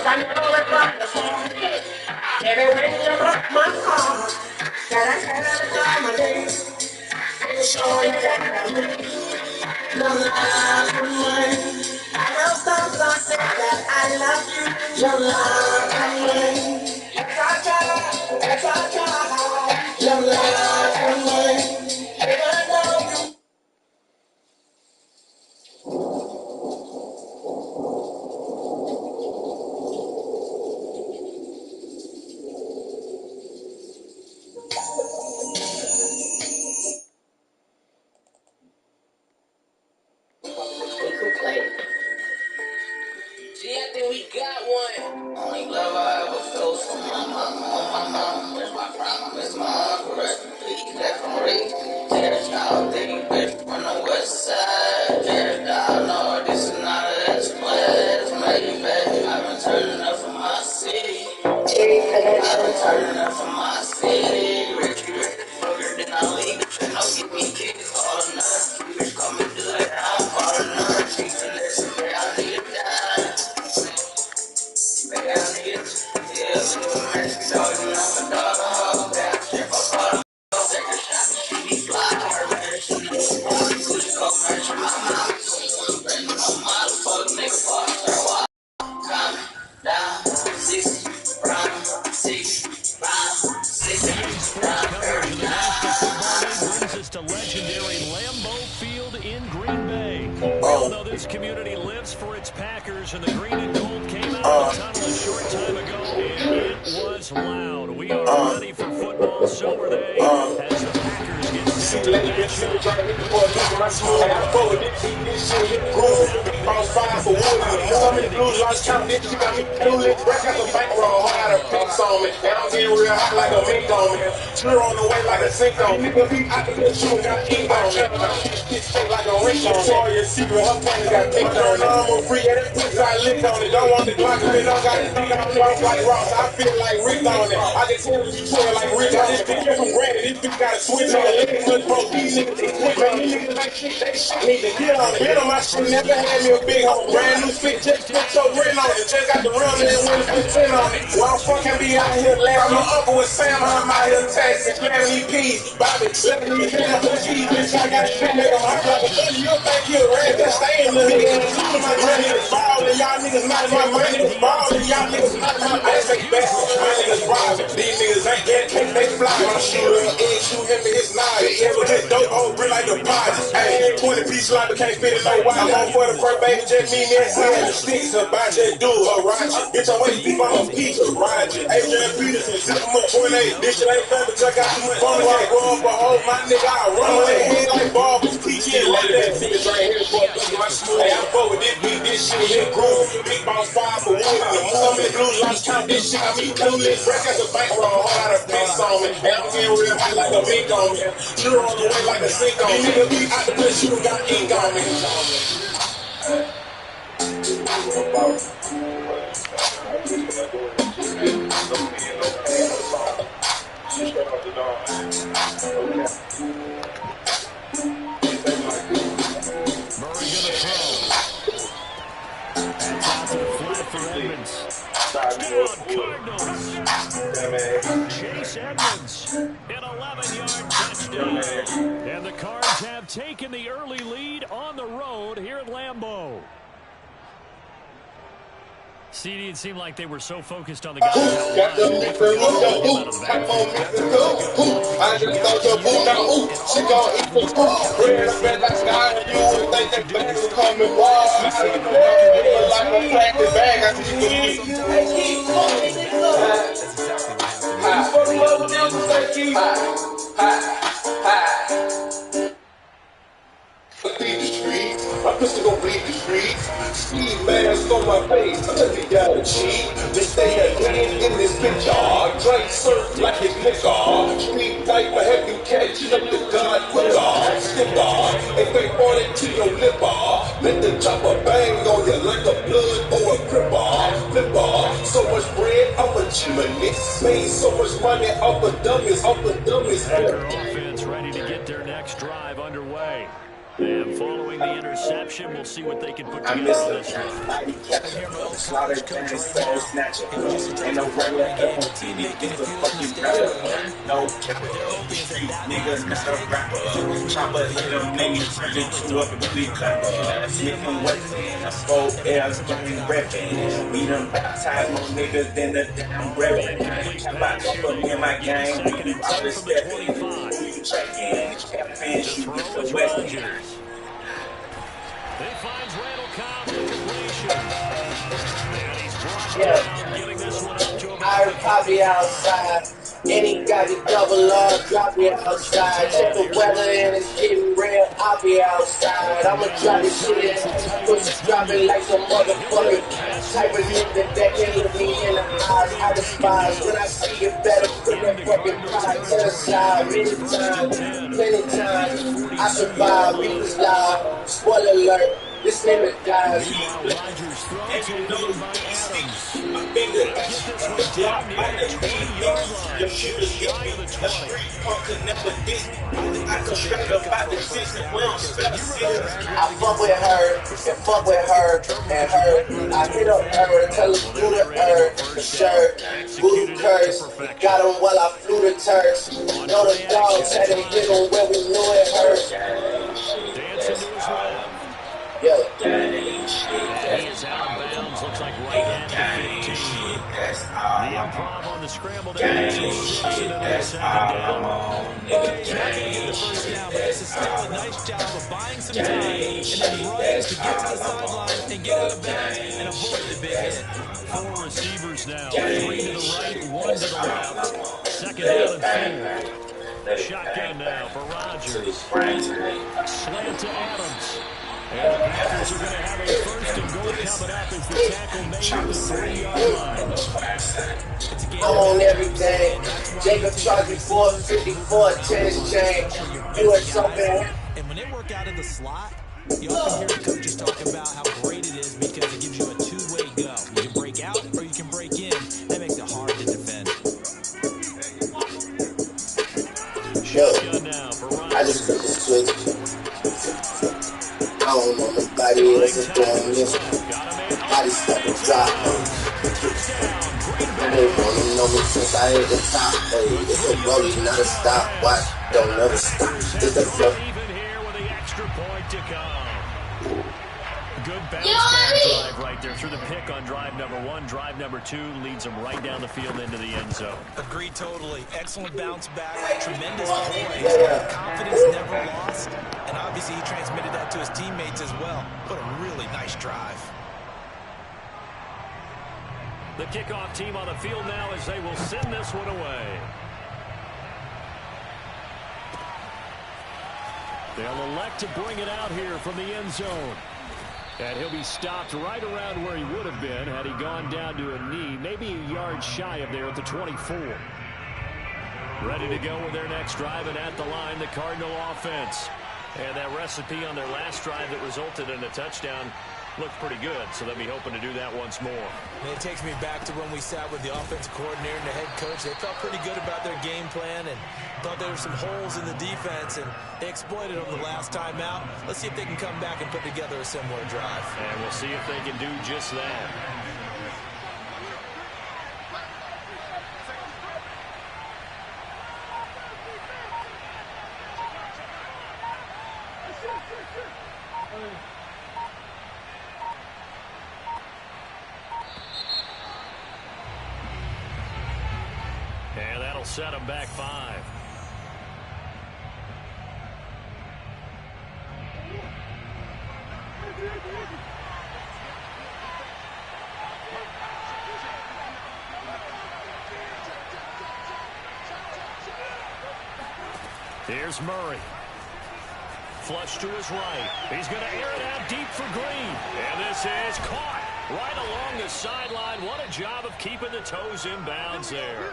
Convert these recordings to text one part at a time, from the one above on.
I know it from the phone. Everywhere you rock my heart, that I had every time I day. I'm sure you got me. No love for mine. I know sometimes I say that I love you. Your love for mine. Yes, I try. Your love for mine. Even though you I think we got one. Only love I ever felt from my mama. On my mama, it's my problem. It's my mama. Rest in peace. That's from Rick. Tears down, they bitch from the west side. Tears down, no, this is not an express. Maybe I've been turning up from my city. I've been turning up from my city. Rich, fucker, then I leave. No, give me kids. All another bitch come and do it. I'm part of another. She's a listen, I need to die. To legendary Lambeau Field in Green Bay. We all know this community lives for its Packers, and the green and gold came out of the tunnel a short time ago, and it was loud. We are ready for football, so are they, as the Packers get set to on the way like a sink on me. I can get you got ink on me. This shit like a ring on me. Victoria's Secret, her panties got pink on it. I'm a free, and that pussy I lick on it. Don't want the Glock, cause they don't got this thing on me. I'm like Ross, I feel like Rick on it. I can tell you twirl like Rick on it. This bitch from granted, this bitch got a switch on it. Look, bro, these niggas, they quick on these niggas like shit, they need to get on it. Been on my shit, never had me a big home. Brand new fit, just put your rent on it. Just got the real and win the percent on it. Well, I'm fucking be out here laughing. My uncle with Sam, I'm out here taxing. Slamming these peas, Bobby, slapping these hands for cheese. Bitch, I got shit, nigga, I'm like a buddy. You think you're a rat, just stay in the nigga. My money is ballin', y'all niggas not my money is ballin', y'all niggas not my ass, they back. My niggas robbing, these niggas ain't get cake, they fly. My shooter, egg, shoot him in his nine. Ever get dope, old brick like deposit. Hey, 20-piece slot, but can't fit it no while. I'm on for the first baby, just me, man, see the sticks, about just do a ratchet. Bitch, I'm waiting beef, I'm a piece of ratchet. Adrian Peterson, zip him up 28. This shit ain't fun, but I got too much fun. I go up a hole, my nigga, I run away, head like barbers, PG, like that. Niggas right here, boy, my school. Hey, I'm forward this beat, this shit hit groove. Big boss 5 for wood in the morning. Blue lights count this shit, I mean, clueless. Break out the bank roll, whole lot of picks on me. And I'm getting real hot like a mink on me. You're on the way like a sink on me. These niggas be out the place, you got ink on me. Murray gonna throw. That's out to the flat for Edmonds. Cardinals. Chase Edmonds, an 11-yard touchdown. And the Cards have taken the early lead on the road here at Lambeau. CD, it seemed like they were so focused on the guys out Got the mixer with the boot. I'm on mixer too. I just thought your boo now. Ooh, she gon' eat the food. Red red like sky, and you would think that bags were coming wild. Like a plastic bag, I see you. Bleed the streets, my pistol gon' bleed the streets. Ski mask on my face, I let me got a cheat. They stay again in this bitch, drink surf like it's liquor. Street type, I have you catching up the gun quicker. Skip off, and they point it to your lip off. Let the chopper bang on you like a blood or a grip off. Flip off, so much bread off a chimney. Made so much money off the dummies, Packer offense ready to get their next drive underway. And following the interception, we'll see what they can put together this time. slaughter gang soul snatcher. Ain't no regular teammate can excuse the mistakes. No capper, street nigga, not a rapper. Chopper hit them niggas, turn into a booty clapper. Smith and Wesson, 4L's gang reppin'. We done baptized more niggas than the damn reverend. Cap out for me and my gang, we do all the stepping. Who you checking? Captain, shoot Mr. Weston. He finds Randall Cobb with completion. And he's brought down, giving this one up to him. I copy outside. Any guy can double up, drop me outside. Check the weather and it's getting real, I'll be outside. I'ma drop this shit in, push it, drop it like some motherfucker. Type of nigga that can look me in the eyes, I despise. When I see it better, put that fucking pride to the side. Many times, plenty times, I survive, we was live. Spoiler alert, this nigga dies. Rodgers throws it in by Adams. My finger, Down near the 20-yard line. your shooters Shy of the 20. punk could never diss. I can straight up out the system, we don't spell the system. I fuck with her, and fuck with her, and her. I hit up her, tell her do the the shirt. Voodoo curse, got him while I flew the Turks. Know the dogs had him hit him where we knew it hurt. Dancing to his right. Yeah. He is out of bounds. Looks like right at the 15. The improv on the scramble there. 6 into the second down. He's not going to get the first down, but this is still a nice job of buying some time and then running to get to the sideline and get out of bounds and avoid the big hit. 4 receivers now. 3 to the right, 1 to the left. Second down and 4. Shotgun now for Rodgers. Slant to Adams. And the Packers are going to have a first and goal coming up as the tackle made at the 30-yard line. I'm on everything. Jacob charged me $4.54 tennis chain. US Open. And when they work out in the slot, you often hear the coaches talk about how great it is because it gives you a two-way go. You can break out or you can break in. That makes it hard to defend. Shotgun now for Rodgers. I just took a switch. I don't know nobody else is doing this. I just have to drop. They wanna know me since I hit the top. Hey, it's a rolling, not a stop. Watch, don't never stop. It's a flow. Even here with the extra point to come. Good bounce back drive right there through the pick on drive number 1. Drive number 2 leads them right down the field into the end zone. Agreed totally. Excellent bounce back. Tremendous poise. Confidence never lost. And obviously he transmitted that to his teammates as well. What a really nice drive. The kickoff team on the field now as they will send this one away. They'll elect to bring it out here from the end zone. And he'll be stopped right around where he would have been had he gone down to a knee, maybe a yard shy of there at the 24. Ready to go with their next drive, and at the line, the Cardinal offense. And that recipe on their last drive that resulted in a touchdown looked pretty good, so they'll be hoping to do that once more. And it takes me back to when we sat with the offensive coordinator and the head coach. They felt pretty good about their game plan and thought there were some holes in the defense, and they exploited them the last time out. Let's see if they can come back and put together a similar drive. And we'll see if they can do just that. And that'll set them back 5. Here's Murray. Flush to his right. He's going to air it out deep for Green. And this is caught right along the sideline. What a job of keeping the toes in bounds there.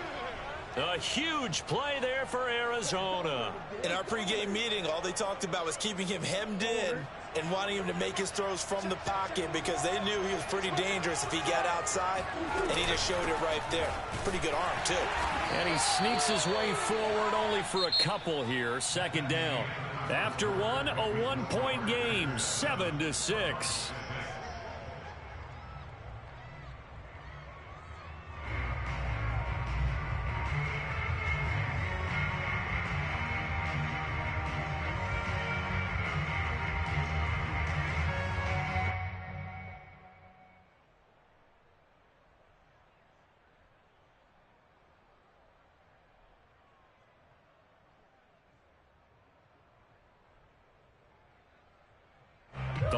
A huge play there for Arizona. In our pregame meeting, all they talked about was keeping him hemmed in and wanting him to make his throws from the pocket because they knew he was pretty dangerous if he got outside, and he just showed it right there. Pretty good arm, too. And he sneaks his way forward only for a couple here. Second down. After one, a one-point game, 7-6.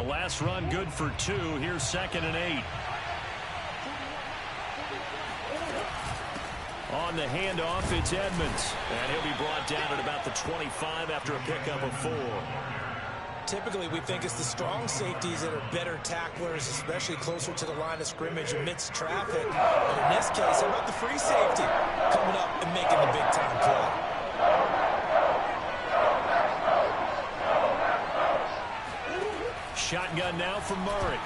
last run good for 2. Here's 2nd and 8. On the handoff, it's Edmonds. And he'll be brought down at about the 25 after a pickup of 4. Typically, we think it's the strong safeties that are better tacklers, especially closer to the line of scrimmage amidst traffic. But in this case, how about the free safety coming up and making the big-time play? Shotgun now from Murray.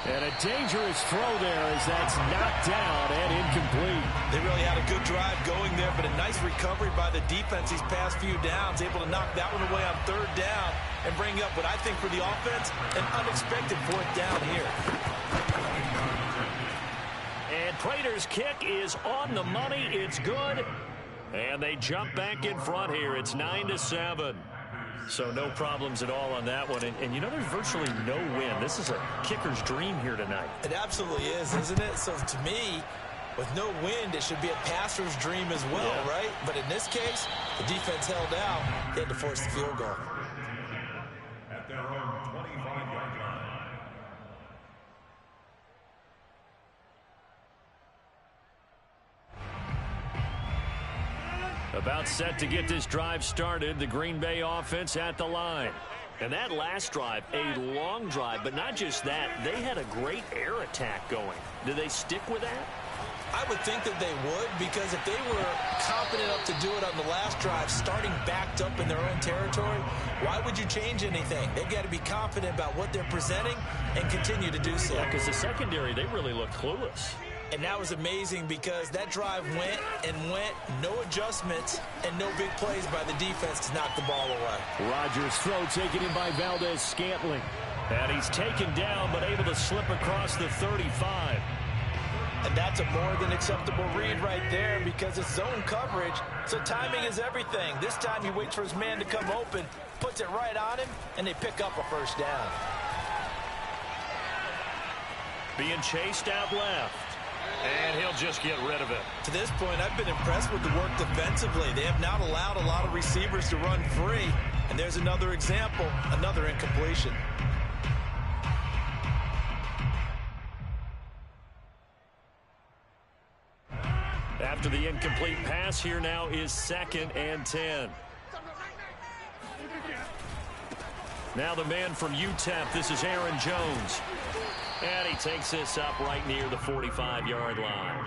And a dangerous throw there as that's knocked down and incomplete. They really had a good drive going there, but a nice recovery by the defense these past few downs, able to knock that one away on 3rd down and bring up what I think for the offense, an unexpected 4th down here. And Prater's kick is on the money. It's good. And they jump back in front here. It's 9-7. So no problems at all on that one. And you know, there's virtually no win. This is a kicker's dream here tonight. It absolutely is, isn't it? So to me, with no wind, it should be a passer's dream as well, right? But in this case, the defense held out. They had to force the field goal. At their own 25-yard line. About set to get this drive started, the Green Bay offense at the line. And that last drive, a long drive, but not just that, they had a great air attack going. Do they stick with that? I would think that they would, because if they were confident enough to do it on the last drive, starting backed up in their own territory, why would you change anything? They've got to be confident about what they're presenting and continue to do so. Yeah, because the secondary, they really looked clueless. And that was amazing because that drive went and went, no adjustments, and no big plays by the defense to knock the ball away. Rodgers' throw taken in by Valdez-Scantling. And he's taken down, but able to slip across the 35. And that's a more than acceptable read right there because it's zone coverage, so timing is everything. This time he waits for his man to come open, puts it right on him, and they pick up a 1st down. Being chased out left. And he'll just get rid of it. To this point, I've been impressed with the work defensively. They have not allowed a lot of receivers to run free. And there's another example, another incompletion. After the incomplete pass, here now is 2nd and 10. Now the man from UTEP, this is Aaron Jones. And he takes this up right near the 45-yard line.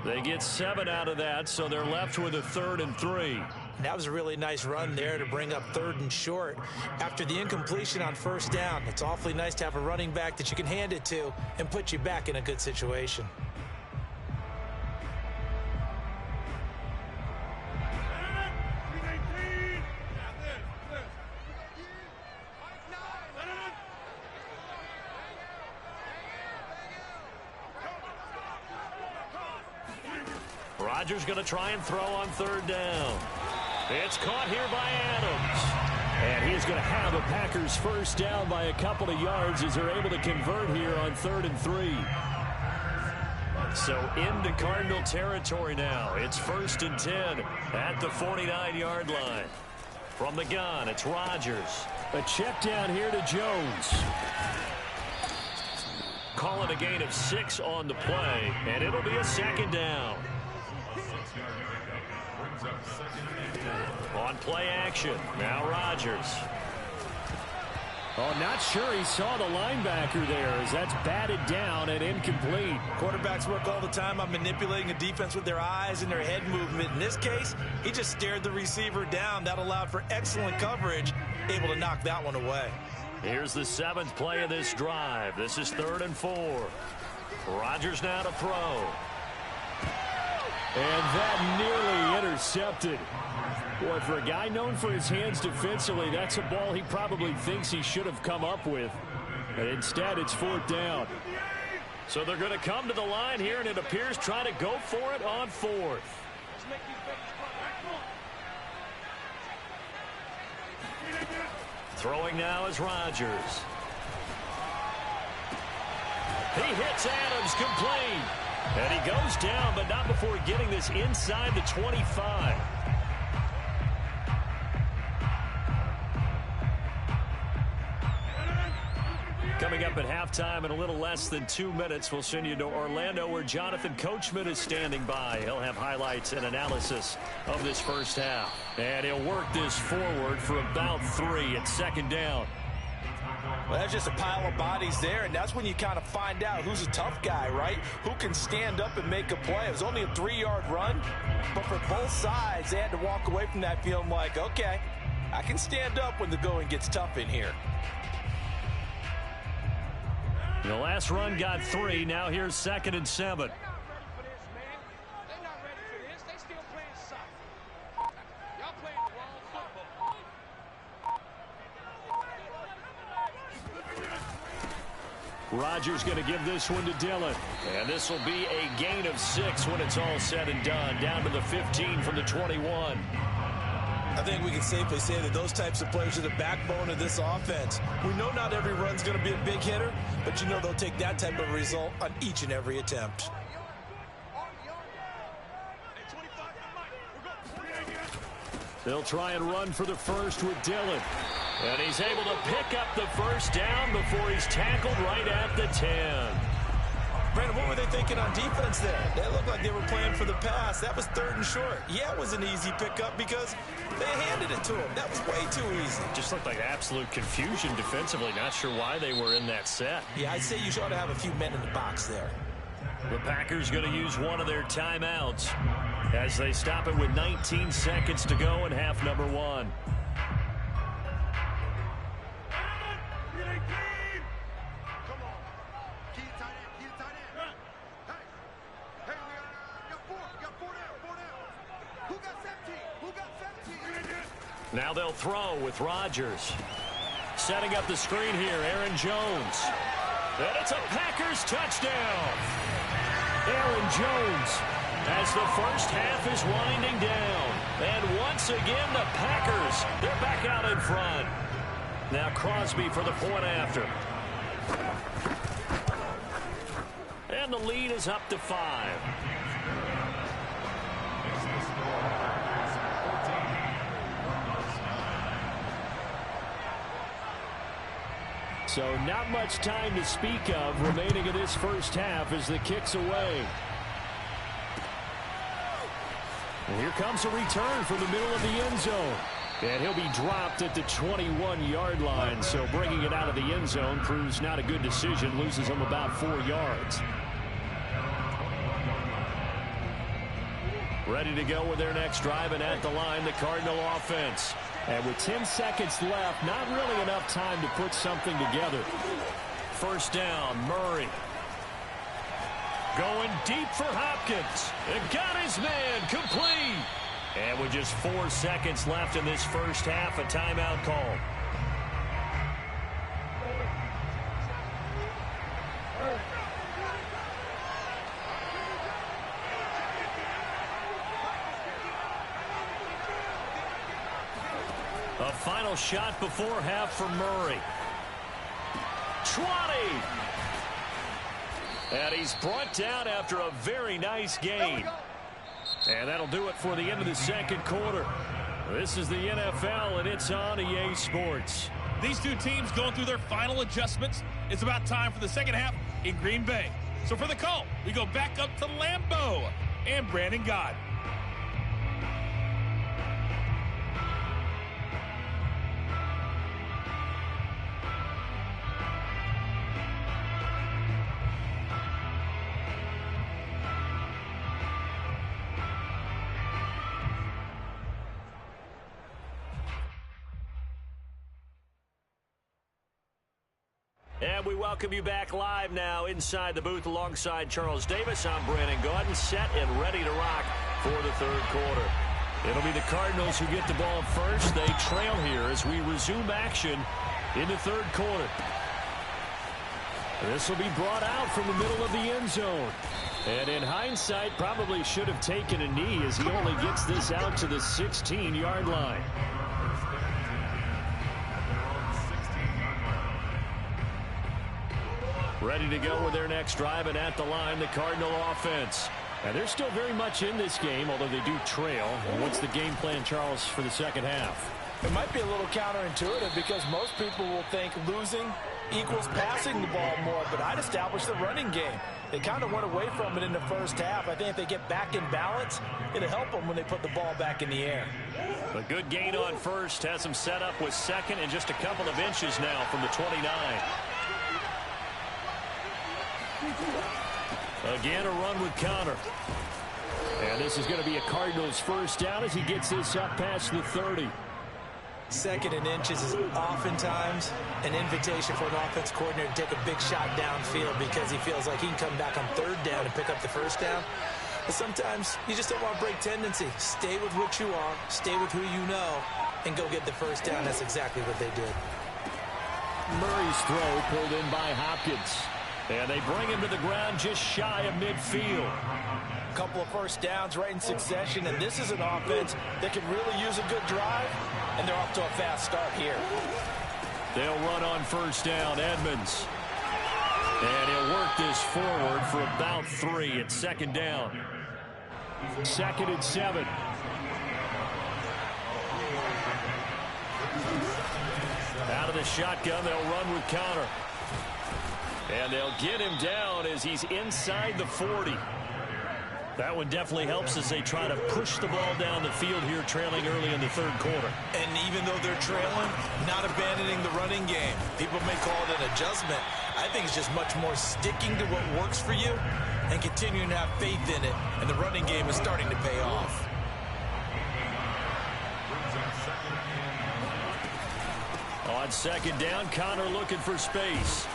They get 7 out of that, so they're left with a 3rd and 3. That was a really nice run there to bring up 3rd and short. After the incompletion on 1st down, it's awfully nice to have a running back that you can hand it to and put you back in a good situation. Rodgers going to try and throw on 3rd down. It's caught here by Adams. And he's going to have the Packers 1st down by a couple of yards as they're able to convert here on 3rd and 3. So into Cardinal territory now. It's 1st and 10 at the 49-yard line. From the gun, it's Rodgers. A check down here to Jones. Calling a gain of 6 on the play, and it'll be a 2nd down. On play action, now Rodgers. Oh, not sure he saw the linebacker there as that's batted down and incomplete. Quarterbacks work all the time on manipulating a defense with their eyes and their head movement. In this case, he just stared the receiver down. That allowed for excellent coverage, able to knock that one away. Here's the 7th play of this drive. This is 3rd and 4. Rodgers now to throw. And that nearly intercepted. Boy, for a guy known for his hands defensively, that's a ball he probably thinks he should have come up with. But instead, it's 4th down. So they're going to come to the line here, and it appears trying to go for it on 4th. Throwing now is Rodgers. He hits Adams complete. And he goes down, but not before getting this inside the 25. up at halftime in a little less than 2 minutes. We'll send you to Orlando, where Jonathan Coachman is standing by. He'll have highlights and analysis of this first half. And he'll work this forward for about 3 at second down. Well, that's just a pile of bodies there, and that's when you kind of find out who's a tough guy, right? Who can stand up and make a play. It was only a 3-yard run, but for both sides, they had to walk away from that feeling like, okay, I can stand up when the going gets tough in here. The last run got 3. Now here's 2nd and 7. Rodgers going to give this one to Dillon. And this will be a gain of 6 when it's all said and done. Down to the 15 from the 21. I think we can safely say that those types of players are the backbone of this offense. We know not every run's going to be a big hitter, but you know they'll take that type of result on each and every attempt. They'll try and run for the first with Dillon. And he's able to pick up the first down before he's tackled right at the 10. Brandon, what were they thinking on defense there? They looked like they were playing for the pass. That was 3rd and short. Yeah, it was an easy pickup because they handed it to him. That was way too easy. Just looked like absolute confusion defensively. Not sure why they were in that set. Yeah, I'd say you ought to have a few men in the box there. The Packers going to use one of their timeouts as they stop it with 19 seconds to go in half number 1. Now they'll throw with Rodgers. Setting up the screen here, Aaron Jones. And it's a Packers touchdown. Aaron Jones as the first half is winding down. And once again, the Packers, they're back out in front. Now Crosby for the point after. And the lead is up to 5. So not much time to speak of remaining in this first half as the kick's away. And here comes a return from the middle of the end zone. And he'll be dropped at the 21-yard line. So bringing it out of the end zone proves not a good decision. Loses him about 4 yards. Ready to go with their next drive, and at the line, the Cardinal offense. And with 10 seconds left, not really enough time to put something together. First down, Murray. Going deep for Hopkins. And got his man complete. And with just 4 seconds left in this first half, a timeout call. A final shot before half for Murray. 20. And he's brought down after a very nice gain. And that'll do it for the end of the second quarter. This is the NFL, and it's on EA Sports. These two teams going through their final adjustments. It's about time for the second half in Green Bay. So for the call, we go back up to Lambeau and Brandon Gott. And we welcome you back live now inside the booth alongside Charles Davis. I'm Brandon Gaudin, set and ready to rock for the third quarter. It'll be the Cardinals who get the ball first. They trail here as we resume action in the third quarter. This will be brought out from the middle of the end zone. And in hindsight, probably should have taken a knee as he only gets this out to the 16-yard line. Ready to go with their next drive, and at the line, the Cardinal offense. And they're still very much in this game, although they do trail. And what's the game plan, Charles, for the second half? It might be a little counterintuitive because most people will think losing equals passing the ball more, but I'd establish the running game. They kind of went away from it in the first half. I think if they get back in balance, it'll help them when they put the ball back in the air. A good gain on first has them set up with second and just a couple of inches now from the 29. Again, a run with Connor. And this is going to be a Cardinals first down as he gets this up past the 30. Second and inches is oftentimes an invitation for an offense coordinator to take a big shot downfield because he feels like he can come back on third down and pick up the first down. But sometimes you just don't want to break tendency. Stay with what you are, stay with who you know, and go get the first down. That's exactly what they did. Murray's throw pulled in by Hopkins. And they bring him to the ground just shy of midfield. A couple of first downs right in succession, and this is an offense that can really use a good drive, and they're off to a fast start here. They'll run on first down, Edmonds. And he'll work this forward for about 3 at second down. 2nd and 7. Out of the shotgun, they'll run with Connor. And they'll get him down as he's inside the 40. That one definitely helps as they try to push the ball down the field here, trailing early in the third quarter. And even though they're trailing, not abandoning the running game. People may call it an adjustment. I think it's just much more sticking to what works for you and continuing to have faith in it. And the running game is starting to pay off. On second down, Connor looking for space.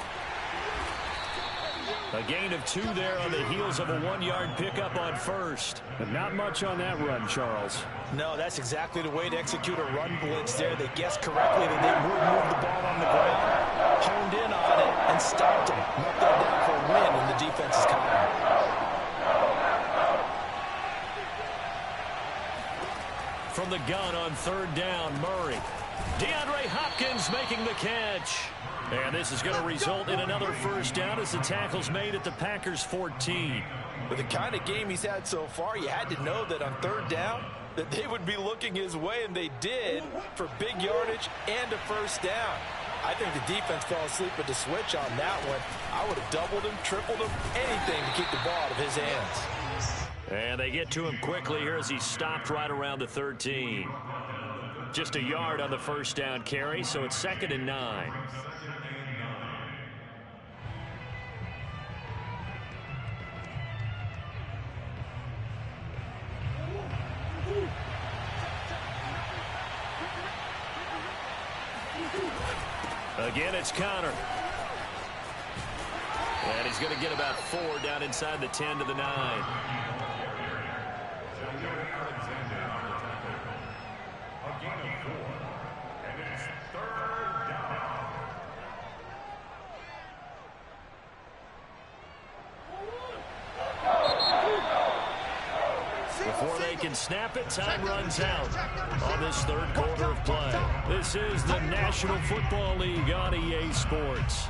A gain of 2 there on the heels of a 1-yard pickup on first. But not much on that run, Charles. No, that's exactly the way to execute a run blitz there. They guessed correctly that they would move the ball on the ground, honed in on it, and stopped them. Marked that down for a win in the defense's column. From the gun on third down, Murray. DeAndre Hopkins making the catch. And this is going to result in another first down as the tackle's made at the Packers' 14. With the kind of game he's had so far, you had to know that on third down that they would be looking his way, and they did, for big yardage and a first down. I think the defense fell asleep at the switch on that one. I would have doubled him, tripled him, anything to keep the ball out of his hands. And they get to him quickly here as he stopped right around the 13. Just a yard on the first down carry, so it's 2nd and 9. Again, it's Connor. And he's going to get about 4 down inside the 10 to the 9. Before they can snap it, time runs out on this third quarter of play. This is the National Football League on EA Sports.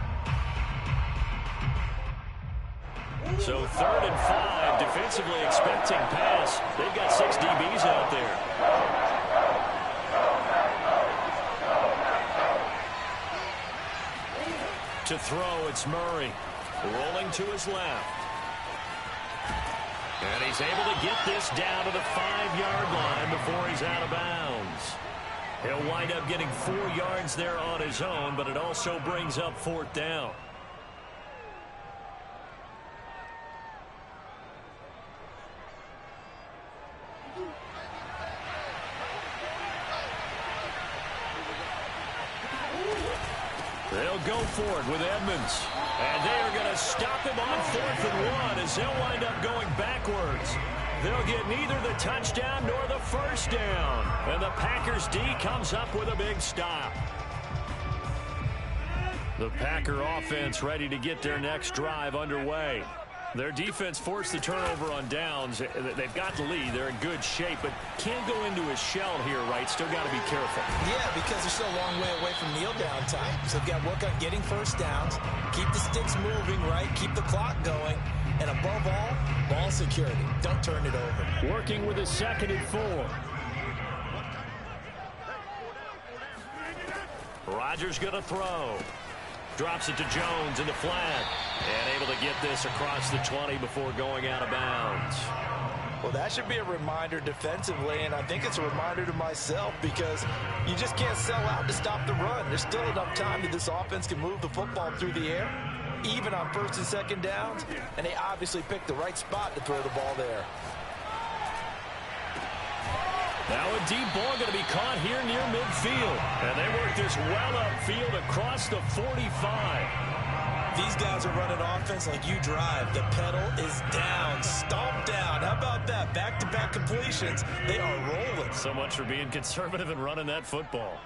So 3rd and 5, defensively expecting pass. They've got 6 DBs out there. To throw, it's Murray. Rolling to his left. And he's able to get this down to the 5-yard line before he's out of bounds. He'll wind up getting 4 yards there on his own, but it also brings up 4th down. They'll go for it with Edmonds. And they are going to stop him on 4th and 1 as they'll wind up going backwards. They'll get neither the touchdown nor the first down. And the Packers D comes up with a big stop. The Packer offense ready to get their next drive underway. Their defense forced the turnover on downs. They've got the lead. They're in good shape, but can't go into a shell here, right? Still got to be careful. Yeah, because they're still a long way away from kneel down time. So they've got to work on getting first downs, keep the sticks moving, right? Keep the clock going. And above all, ball security. Don't turn it over. Working with a 2nd and 4. Rodgers going to throw. Drops it to Jones in the flat. And able to get this across the 20 before going out of bounds. Well, that should be a reminder defensively, and I think it's a reminder to myself because you just can't sell out to stop the run. There's still enough time that this offense can move the football through the air, even on first and second downs, and they obviously picked the right spot to throw the ball there. Now a deep ball going to be caught here near midfield, and they work this well upfield across the 45. These guys are running offense like you drive. The pedal is down, stomped down. How about that? Back-to-back completions. They are rolling. So much for being conservative and running that football.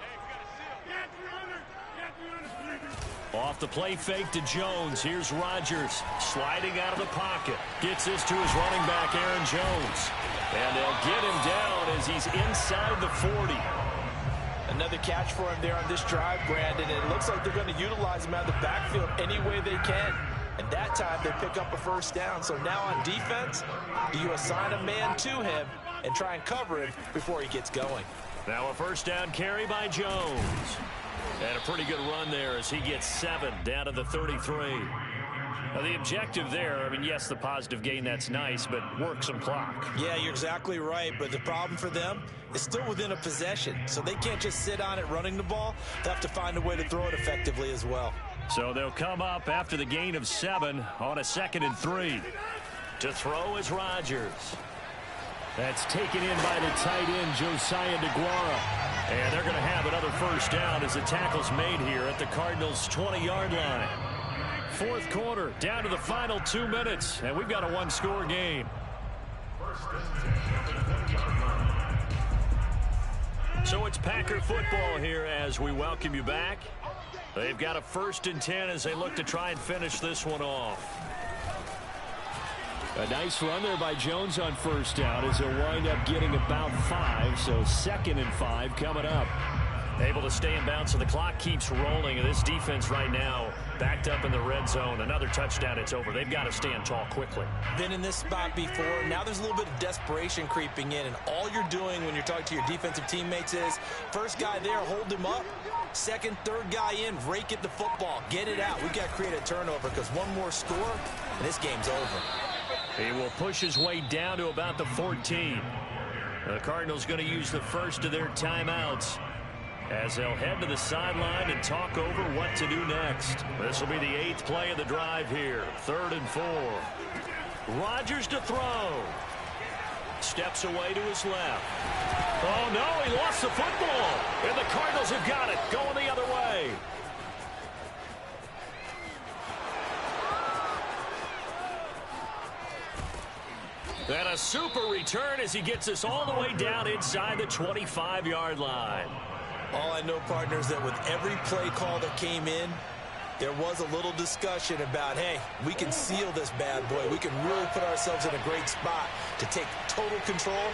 Off the play fake to Jones. Here's Rodgers sliding out of the pocket. Gets this to his running back, Aaron Jones. And they'll get him down as he's inside the 40. Another catch for him there on this drive, Brandon. It looks like they're going to utilize him out of the backfield any way they can. And that time they pick up a first down. So now on defense, do you assign a man to him and try and cover him before he gets going? Now a first down carry by Jones. And a pretty good run there as he gets 7 down to the 33. Now the objective there, I mean, yes, the positive gain, that's nice, but work some clock. Yeah, you're exactly right, but the problem for them is still within a possession, so they can't just sit on it running the ball. They have to find a way to throw it effectively as well. So they'll come up after the gain of 7 on a 2nd and 3. To throw is Rodgers. That's taken in by the tight end, Josiah DeGuara. And they're going to have another first down as the tackle's made here at the Cardinals' 20-yard line. Fourth quarter, down to the final 2 minutes, and we've got a one-score game. So it's Packer football here as we welcome you back. They've got a 1st and 10 as they look to try and finish this one off. A nice run there by Jones on first down as he'll wind up getting about 5, so 2nd and 5 coming up. Able to stay in bounds, so the clock keeps rolling. And this defense right now backed up in the red zone. Another touchdown, it's over. They've got to stand tall quickly. Been in this spot before. Now there's a little bit of desperation creeping in. And all you're doing when you're talking to your defensive teammates is, first guy there, hold him up. Second, third guy in, rake at the football. Get it out. We've got to create a turnover because one more score, and this game's over. He will push his way down to about the 14. The Cardinals going to use the first of their timeouts as they'll head to the sideline and talk over what to do next. This will be the 8th play of the drive here. 3rd and 4. Rodgers to throw. Steps away to his left. Oh, no, he lost the football. And the Cardinals have got it, going the other way. And a super return as he gets us all the way down inside the 25-yard line. All I know, partner, is that with every play call that came in, there was a little discussion about, hey, we can seal this bad boy. We can really put ourselves in a great spot to take total control,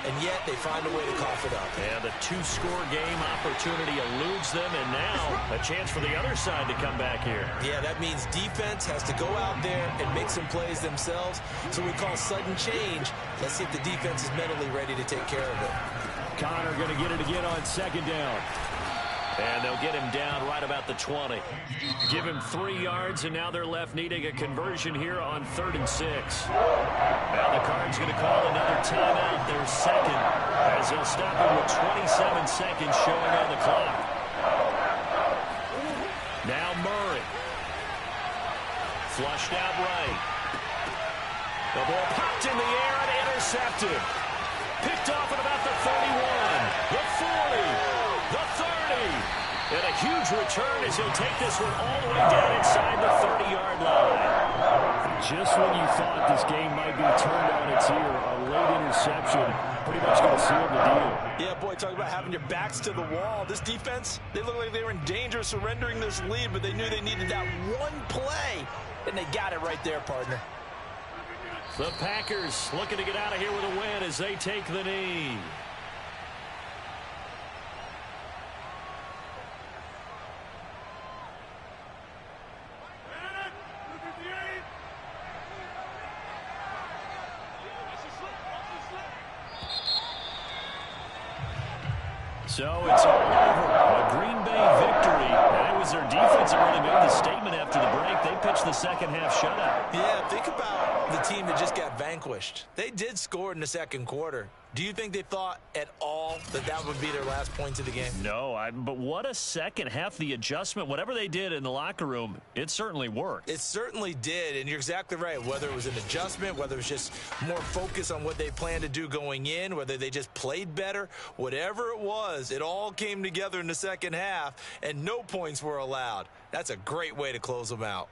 and yet they find a way to cough it up. And the 2-score game opportunity eludes them, and now a chance for the other side to come back here. Yeah, that means defense has to go out there and make some plays themselves. So we call sudden change. Let's see if the defense is mentally ready to take care of it. Connor going to get it again on 2nd down. And they'll get him down right about the 20. Give him 3 yards, and now they're left needing a conversion here on 3rd and 6. Now the Cards going to call another timeout, their 2nd, as they'll stop him with 27 seconds showing on the clock. Now Murray. Flushed out right. The ball popped in the air and intercepted. Picked off at about the 31, the 40, the 30. And a huge return as he'll take this one all the way down inside the 30-yard line. Just when you thought this game might be turned on its ear, a late interception pretty much going to seal the deal. Yeah, boy, talk about having your backs to the wall. This defense, they look like they were in danger of surrendering this lead, but they knew they needed that one play, and they got it right there, partner. The Packers looking to get out of here with a win as they take the knee. So it's all over. A Green Bay victory. And it was was their defense that really made the statement after the break. They pitched the second half shutout. Yeah, think about the team that just got vanquished. They did score in the second quarter. Do you think they thought at all that that would be their last points of the game? No, but what a second half. The adjustment, whatever they did in the locker room, it certainly worked. It certainly did, and you're exactly right. Whether it was an adjustment, whether it was just more focus on what they planned to do going in, whether they just played better, whatever it was, it all came together in the second half, and no points were allowed. That's a great way to close them out.